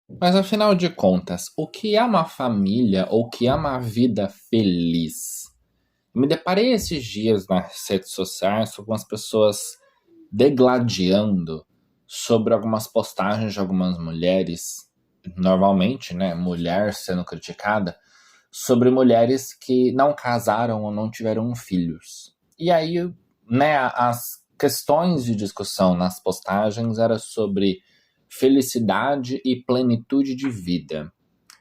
Mas afinal de contas, o que é uma família ou o que é uma vida feliz? Me deparei esses dias nas redes sociais com algumas pessoas degladiando sobre algumas postagens de algumas mulheres, normalmente, né, mulher sendo criticada, sobre mulheres que não casaram ou não tiveram filhos. E aí, né, as questões de discussão nas postagens era sobre felicidade e plenitude de vida.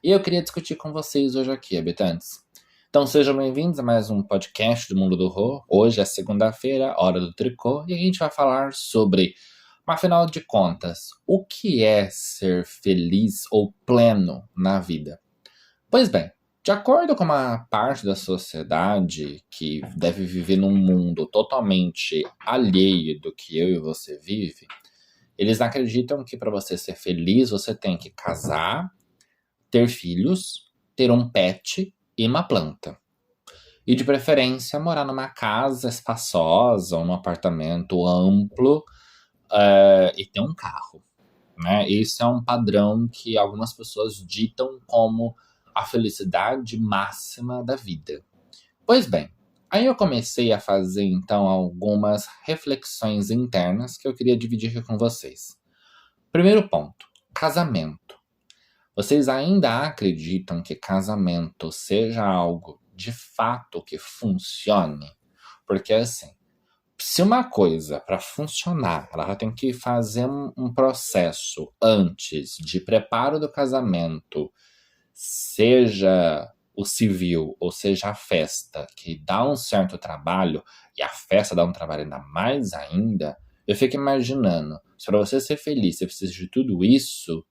E eu queria discutir com vocês hoje aqui, habitantes. Então sejam bem-vindos a mais um podcast do Mundo do Rô. Hoje é segunda-feira, hora do tricô, e a gente vai falar sobre, afinal de contas, o que é ser feliz ou pleno na vida? Pois bem, de acordo com uma parte da sociedade que deve viver num mundo totalmente alheio do que eu e você vive, eles acreditam que para você ser feliz você tem que casar, ter filhos, ter um pet e uma planta. E de preferência morar numa casa espaçosa ou num apartamento amplo e ter um carro. Né? Esse é um padrão que algumas pessoas ditam como a felicidade máxima da vida. Pois bem, aí eu comecei a fazer então algumas reflexões internas que eu queria dividir aqui com vocês. Primeiro ponto, casamento. Vocês ainda acreditam que casamento seja algo de fato que funcione? Porque assim, se uma coisa para funcionar, ela já tem que fazer um processo antes de preparo do casamento, seja o civil ou seja a festa, que dá um certo trabalho, e a festa dá um trabalho ainda mais ainda, eu fico imaginando, se para você ser feliz você precisa de tudo isso,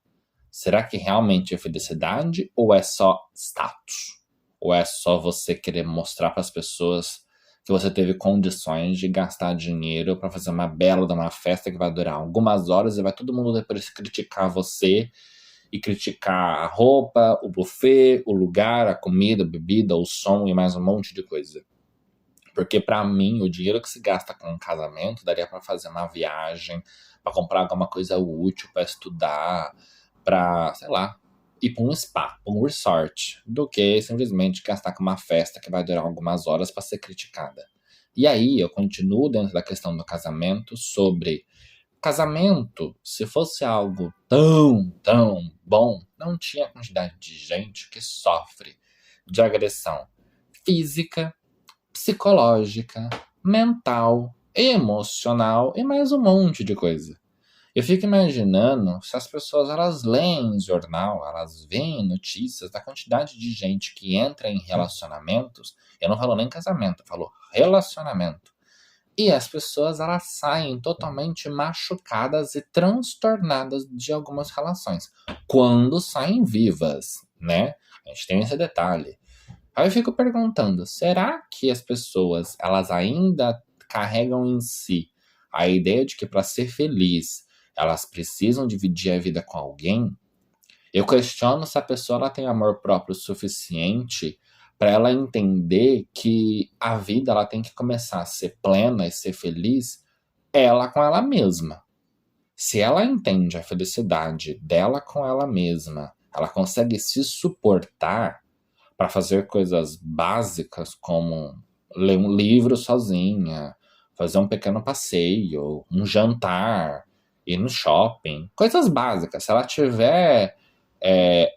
será que realmente é felicidade ou é só status? Ou é só você querer mostrar para as pessoas que você teve condições de gastar dinheiro para fazer uma bela de uma festa que vai durar algumas horas e vai todo mundo depois criticar você e criticar a roupa, o buffet, o lugar, a comida, a bebida, o som e mais um monte de coisa. Porque para mim, o dinheiro que se gasta com um casamento daria para fazer uma viagem, para comprar alguma coisa útil, para estudar, para, sei lá, ir para um spa, pra um resort, do que simplesmente gastar com uma festa que vai durar algumas horas para ser criticada. E aí eu continuo dentro da questão do casamento sobre casamento, se fosse algo tão bom, não tinha quantidade de gente que sofre de agressão física, psicológica, mental, emocional e mais um monte de coisa. Eu fico imaginando se as pessoas elas leem jornal, elas veem notícias da quantidade de gente que entra em relacionamentos. Eu não falo nem casamento, eu falo relacionamento. E as pessoas elas saem totalmente machucadas e transtornadas de algumas relações, quando saem vivas, né? A gente tem esse detalhe. Aí eu fico perguntando, será que as pessoas, elas ainda carregam em si a ideia de que para ser feliz, elas precisam dividir a vida com alguém? Eu questiono se a pessoa ela tem amor próprio suficiente para ela entender que a vida ela tem que começar a ser plena e ser feliz ela com ela mesma. Se ela entende a felicidade dela com ela mesma, ela consegue se suportar para fazer coisas básicas como ler um livro sozinha, fazer um pequeno passeio, um jantar, ir no shopping, coisas básicas. Se ela tiver é,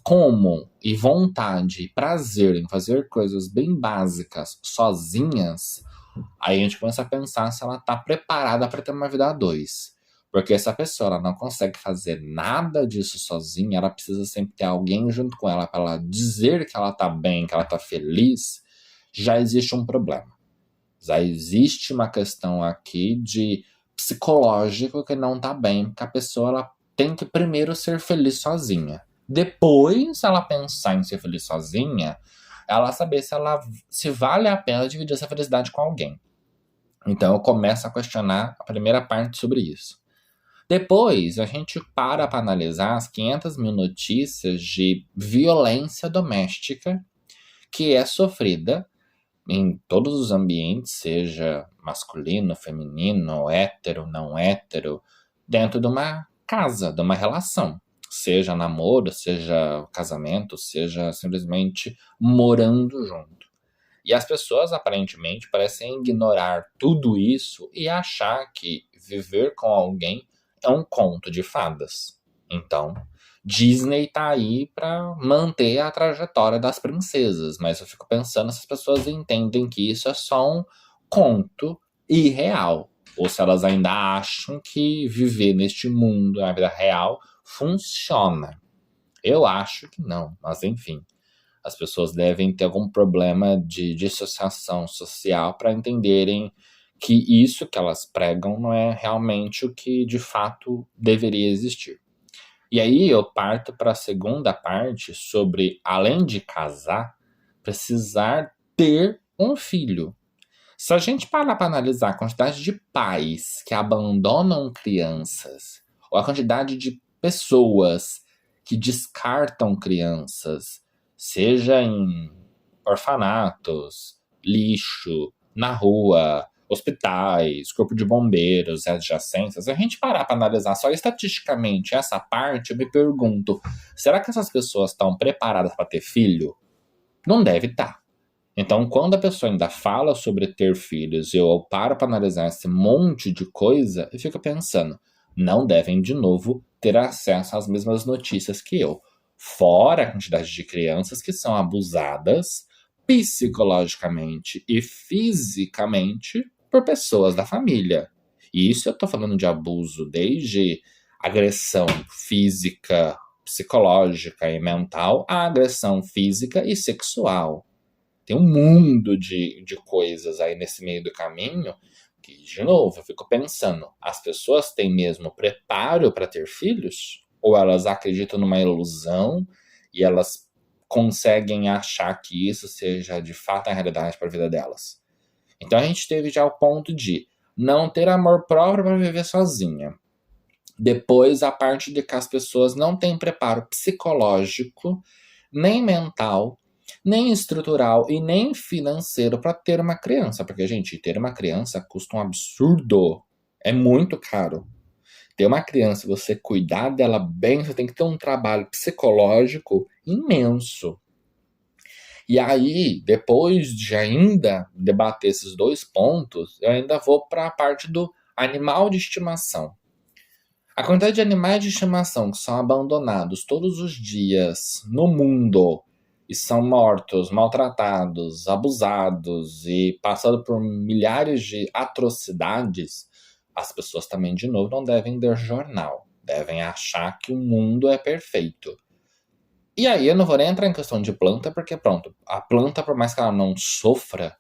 como e vontade e prazer em fazer coisas bem básicas sozinhas, aí a gente começa a pensar se ela está preparada para ter uma vida a dois. Porque se a pessoa ela não consegue fazer nada disso sozinha, ela precisa sempre ter alguém junto com ela para ela dizer que ela tá bem, que ela tá feliz, já existe um problema. Já existe uma questão aqui de psicológico que não tá bem, porque a pessoa ela tem que primeiro ser feliz sozinha. Depois ela pensar em ser feliz sozinha, ela saber se vale a pena dividir essa felicidade com alguém. Então eu começo a questionar a primeira parte sobre isso. Depois, a gente para analisar as 500 mil notícias de violência doméstica que é sofrida em todos os ambientes, seja masculino, feminino, hétero, não hétero, dentro de uma casa, de uma relação. seja namoro, seja casamento, seja simplesmente morando junto. E as pessoas aparentemente parecem ignorar tudo isso e achar que viver com alguém é um conto de fadas. Então, Disney tá aí pra manter a trajetória das princesas, mas eu fico pensando se as pessoas entendem que isso é só um conto irreal, ou se elas ainda acham que viver neste mundo, na vida real, funciona. Eu acho que não, mas enfim. As pessoas devem ter algum problema de dissociação social para entenderem que isso que elas pregam não é realmente o que de fato deveria existir. E aí eu parto para a segunda parte sobre, além de casar, precisar ter um filho. Se a gente parar para analisar a quantidade de pais que abandonam crianças, ou a quantidade de pessoas que descartam crianças, seja em orfanatos, lixo, na rua, hospitais, corpo de bombeiros e adjacências, se a gente parar para analisar só estatisticamente essa parte, eu me pergunto, será que essas pessoas estão preparadas para ter filho? Não deve estar. Então, quando a pessoa ainda fala sobre ter filhos e eu paro para analisar esse monte de coisa, eu fico pensando, não devem, de novo, ter acesso às mesmas notícias que eu. Fora a quantidade de crianças que são abusadas psicologicamente e fisicamente por pessoas da família. E isso eu tô falando de abuso desde agressão física, psicológica e mental a agressão física e sexual. Tem um mundo de coisas aí nesse meio do caminho que, de novo, eu fico pensando, as pessoas têm mesmo preparo para ter filhos? Ou elas acreditam numa ilusão e elas conseguem achar que isso seja de fato a realidade para a vida delas? Então a gente teve já o ponto de não ter amor próprio para viver sozinha. Depois a parte de que as pessoas não têm preparo psicológico, nem mental, nem estrutural e nem financeiro para ter uma criança. Porque, gente, ter uma criança custa um absurdo. É muito caro. Ter uma criança, você cuidar dela bem, você tem que ter um trabalho psicológico imenso. E aí, depois de ainda debater esses dois pontos, eu ainda vou para a parte do animal de estimação. A quantidade de animais de estimação que são abandonados todos os dias no mundo e são mortos, maltratados, abusados e passando por milhares de atrocidades, as pessoas também, de novo, não devem ler jornal. Devem achar que o mundo é perfeito. E aí eu não vou nem entrar em questão de planta, porque pronto, a planta, por mais que ela não sofra,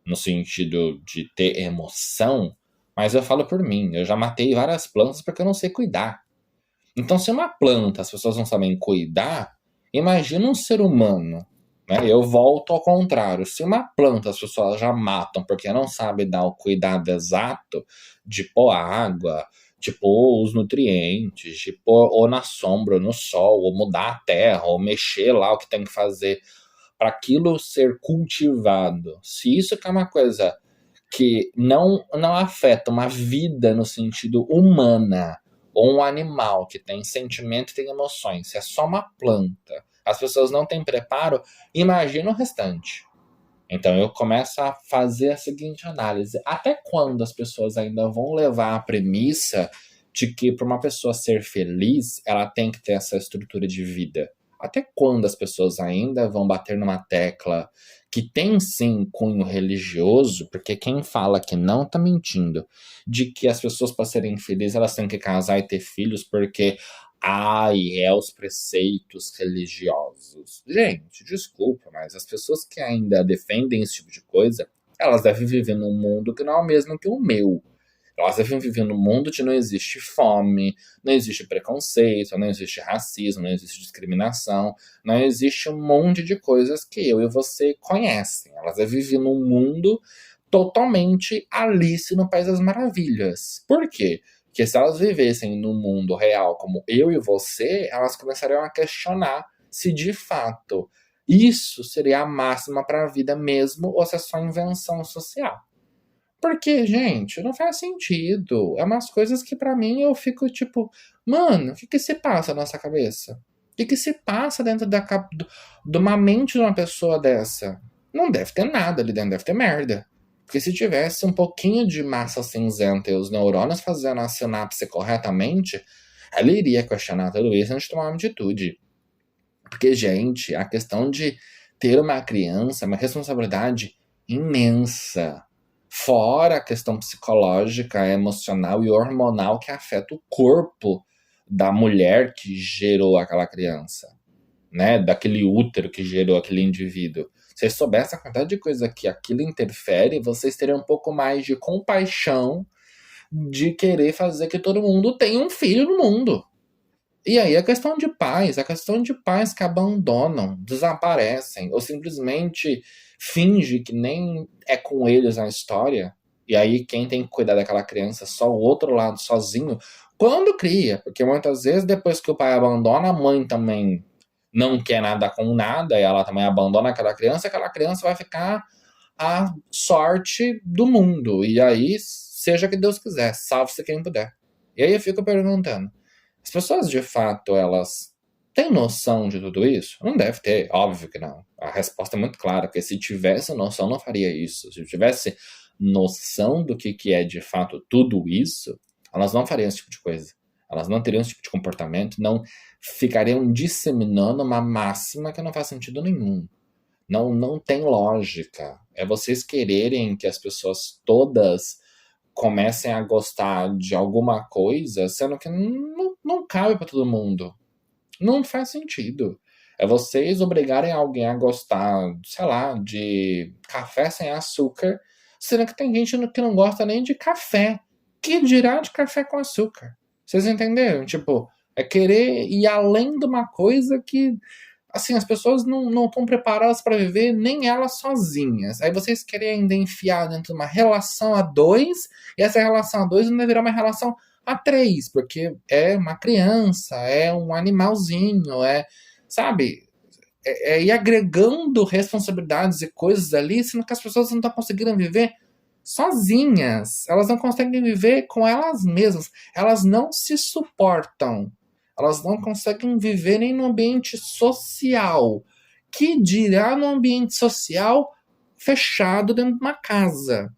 no sentido de ter emoção, mas eu falo por mim, eu já matei várias plantas porque eu não sei cuidar. Então, se uma planta as pessoas não sabem cuidar, imagina um ser humano, né? Eu volto ao contrário. Se uma planta as pessoas já matam porque não sabem dar o cuidado exato de pôr água, de pôr os nutrientes, de pôr ou na sombra ou no sol, ou mudar a terra, ou mexer lá o que tem que fazer para aquilo ser cultivado. Se isso que é uma coisa que não afeta uma vida no sentido humana, ou um animal que tem sentimento e tem emoções, se é só uma planta, as pessoas não têm preparo, imagina o restante. Então eu começo a fazer a seguinte análise: até quando as pessoas ainda vão levar a premissa de que para uma pessoa ser feliz, ela tem que ter essa estrutura de vida? Até quando as pessoas ainda vão bater numa tecla que tem sim cunho religioso, porque quem fala que não tá mentindo, de que as pessoas para serem felizes elas têm que casar e ter filhos porque é os preceitos religiosos. Gente, desculpa, mas as pessoas que ainda defendem esse tipo de coisa, elas devem viver num mundo que não é o mesmo que o meu. Elas devem viver num mundo onde não existe fome, não existe preconceito, não existe racismo, não existe discriminação, não existe um monte de coisas que eu e você conhecem. Elas devem viver num mundo totalmente Alice no País das Maravilhas. Por quê? Porque se elas vivessem no mundo real como eu e você, elas começariam a questionar se de fato isso seria a máxima para a vida mesmo ou se é só invenção social. Porque, gente, não faz sentido. É umas coisas que pra mim eu fico tipo, mano, o que que se passa na nossa cabeça? O que que se passa dentro de uma mente de uma pessoa dessa? Não deve ter nada ali dentro, deve ter merda. Porque se tivesse um pouquinho de massa cinzenta e os neurônios fazendo a sinapse corretamente, ela iria questionar tudo isso antes de tomar uma atitude. Porque, gente, a questão de ter uma criança é uma responsabilidade imensa. Fora a questão psicológica, emocional e hormonal que afeta o corpo da mulher que gerou aquela criança, né? Daquele útero que gerou aquele indivíduo. Se vocês soubessem a quantidade de coisa que aquilo interfere, vocês teriam um pouco mais de compaixão de querer fazer que todo mundo tenha um filho no mundo. E aí a questão de pais que abandonam, desaparecem, ou simplesmente finge que nem é com eles a história, e aí quem tem que cuidar daquela criança é só o outro lado sozinho, quando cria, porque muitas vezes depois que o pai abandona, a mãe também não quer nada com nada, e ela também abandona aquela criança vai ficar a sorte do mundo, e aí seja o que Deus quiser, salve-se quem puder. E aí eu fico perguntando, as pessoas, de fato, elas têm noção de tudo isso? Não deve ter, óbvio que não. A resposta é muito clara, porque se tivesse noção, não faria isso. Se tivesse noção do que é, de fato, tudo isso, elas não fariam esse tipo de coisa. Elas não teriam esse tipo de comportamento, não ficariam disseminando uma máxima que não faz sentido nenhum. Não tem lógica. É vocês quererem que as pessoas todas comecem a gostar de alguma coisa, sendo que não cabe para todo mundo. Não faz sentido. É vocês obrigarem alguém a gostar, sei lá, de café sem açúcar, sendo que tem gente que não gosta nem de café. Que dirá de café com açúcar? Vocês entenderam? Tipo, é querer ir além de uma coisa que, assim, as pessoas não estão preparadas para viver nem elas sozinhas. Aí vocês querem ainda enfiar dentro de uma relação a dois, e essa relação a dois ainda virar uma relação a três, porque é uma criança, é um animalzinho, sabe? É ir agregando responsabilidades e coisas ali, sendo que as pessoas não estão conseguindo viver sozinhas. Elas não conseguem viver com elas mesmas. Elas não se suportam. Elas não conseguem viver nem no ambiente social. Que dirá no ambiente social fechado dentro de uma casa.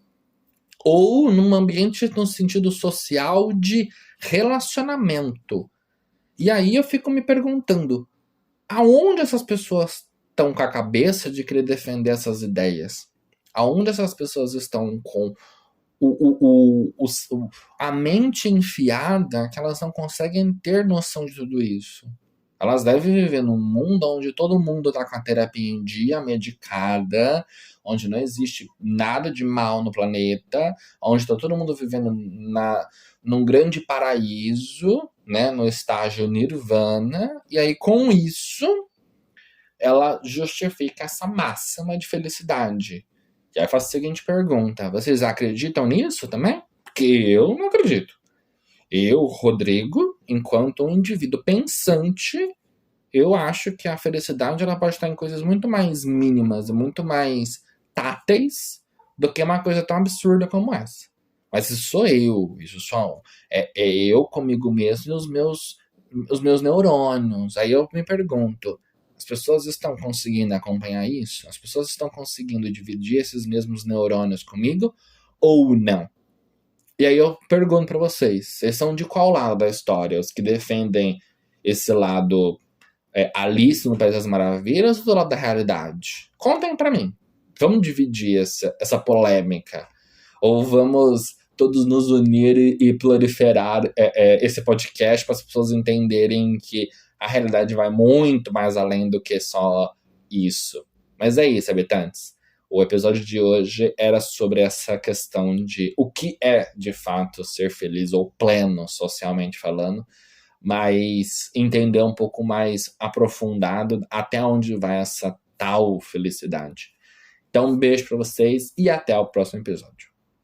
Ou num ambiente no sentido social de relacionamento. E aí eu fico me perguntando, aonde essas pessoas estão com a cabeça de querer defender essas ideias? Aonde essas pessoas estão com a mente enfiada que elas não conseguem ter noção de tudo isso? Elas devem viver num mundo onde todo mundo está com a terapia em dia, medicada, onde não existe nada de mal no planeta, onde está todo mundo vivendo num grande paraíso, né, no estágio nirvana, e aí com isso ela justifica essa máxima de felicidade. E aí eu faço a seguinte pergunta: vocês acreditam nisso também? Porque eu não acredito. Eu, Rodrigo, enquanto um indivíduo pensante, eu acho que a felicidade ela pode estar em coisas muito mais mínimas e muito mais táteis do que uma coisa tão absurda como essa. Mas isso sou eu, é eu comigo mesmo e os meus neurônios. Aí eu me pergunto, as pessoas estão conseguindo acompanhar isso? As pessoas estão conseguindo dividir esses mesmos neurônios comigo ou não? E aí eu pergunto pra vocês são de qual lado da história? Os que defendem esse lado Alice no País das Maravilhas ou do lado da realidade? Contem pra mim. Vamos dividir essa polêmica. Ou vamos todos nos unir e proliferar esse podcast para as pessoas entenderem que a realidade vai muito mais além do que só isso. Mas é isso, habitantes. O episódio de hoje era sobre essa questão de o que é, de fato, ser feliz ou pleno, socialmente falando, mas entender um pouco mais aprofundado até onde vai essa tal felicidade. Então, um beijo para vocês e até o próximo episódio.